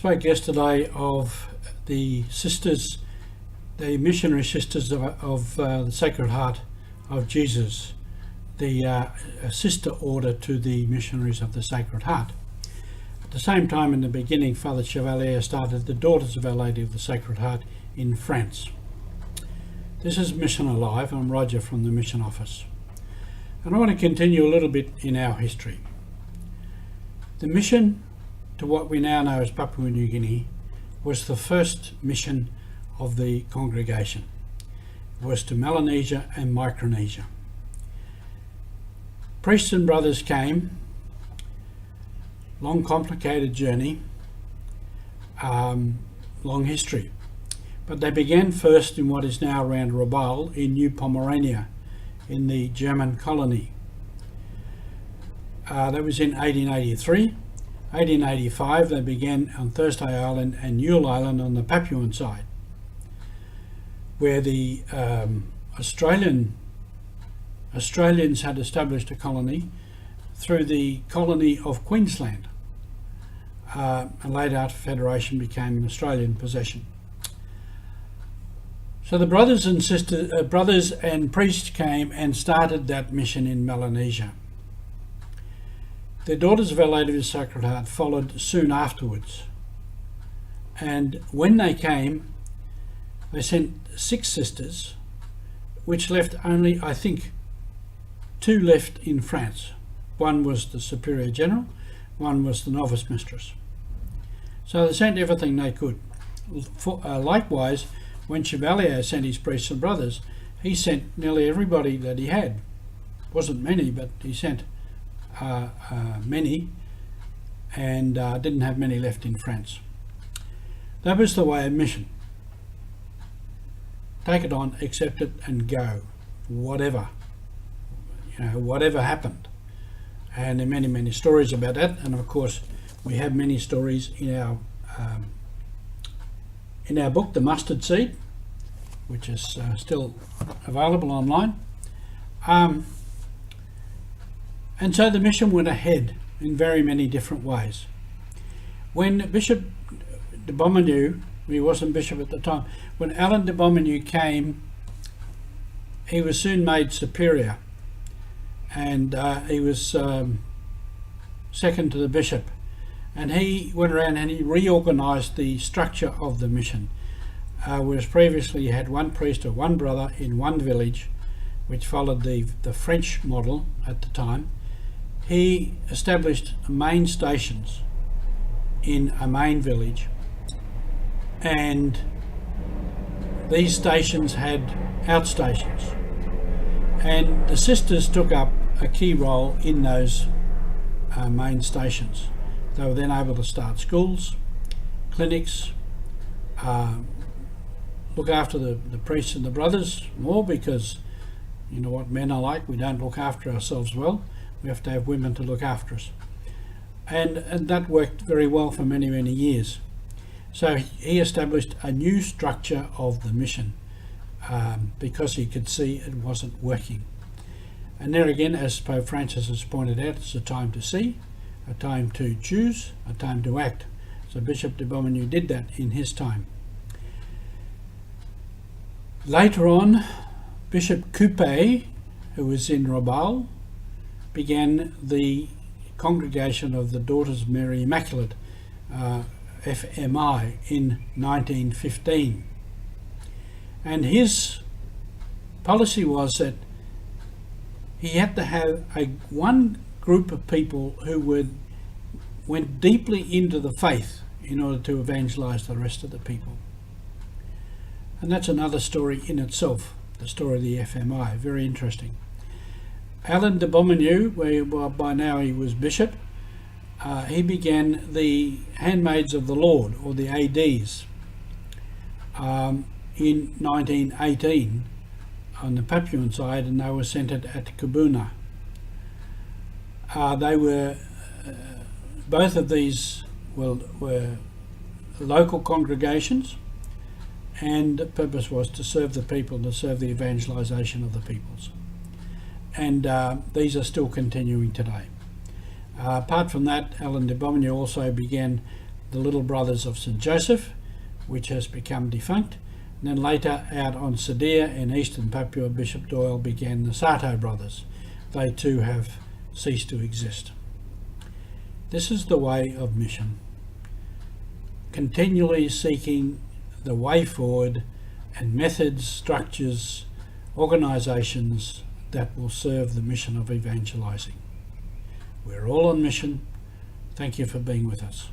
spoke yesterday of the sisters, the missionary sisters of the Sacred Heart of Jesus, the sister order to the missionaries of the Sacred Heart. At the same time, in the beginning, Father Chevalier started the Daughters of Our Lady of the Sacred Heart in France. This is Mission Alive. I'm Roger from the Mission Office. And I want to continue a little bit in our history. The mission to what we now know as Papua New Guinea was the first mission of the congregation. It was to Melanesia and Micronesia. Priests and brothers came, long complicated journey, long history. But they began first in what is now around Rabaul in New Pomerania, in the German colony. That was in 1883. 1885 they began on Thursday Island and Newell Island on the Papuan side, where the Australians had established a colony through the colony of Queensland, and later after Federation became an Australian possession. So the brothers and priests came and started that mission in Melanesia. The Daughters of Our Lady of the Sacred Heart followed soon afterwards. And when they came, they sent 6 sisters, which left only, I think, 2 left in France. One was the Superior General, one was the Novice Mistress. So they sent everything they could. Likewise, when Chevalier sent his priests and brothers, he sent nearly everybody that he had. Wasn't many, but he sent many, and didn't have many left in France. That was the way of mission. Take it on, accept it, and go. Whatever happened. And there are many, many stories about that. And of course, we have many stories in our book, The Mustard Seed, which is still available online. And so the mission went ahead in very many different ways. When Bishop de Beaumanoux, he wasn't bishop at the time, when Alan de Beaumanoux came, he was soon made superior, and he was second to the bishop. And he went around and he reorganised the structure of the mission. Whereas previously you had one priest or one brother in one village, which followed the French model at the time, he established main stations in a main village, and these stations had outstations, and the sisters took up a key role in those main stations. They were then able to start schools, clinics, look after the priests and the brothers more, because you know what men are like, we don't look after ourselves well. We have to have women to look after us. And that worked very well for many, many years. So he established a new structure of the mission because he could see it wasn't working. And there again, as Pope Francis has pointed out, it's a time to see, a time to choose, a time to act. So Bishop de Beaumanoux did that in his time. Later on, Bishop Coupé, who was in Rabaul, began the congregation of the Daughters of Mary Immaculate, FMI, in 1915. And his policy was that he had to have one group of people who went deeply into the faith in order to evangelize the rest of the people. And that's another story in itself, the story of the FMI, very interesting. Alan de Beaumanoux, where by now he was bishop, he began the Handmaids of the Lord, or the ADs, in 1918 on the Papuan side, and they were centred at Kabuna. They were, both of these were local congregations, and the purpose was to serve the people, to serve the evangelisation of the peoples. And these are still continuing today. Apart from that, Alan de Beaumanoux also began the Little Brothers of St Joseph, which has become defunct. And then later out on Sadir in eastern Papua, Bishop Doyle began the Sato Brothers. They too have ceased to exist. This is the way of mission. Continually seeking the way forward and methods, structures, organisations that will serve the mission of evangelising. We're all on mission. Thank you for being with us.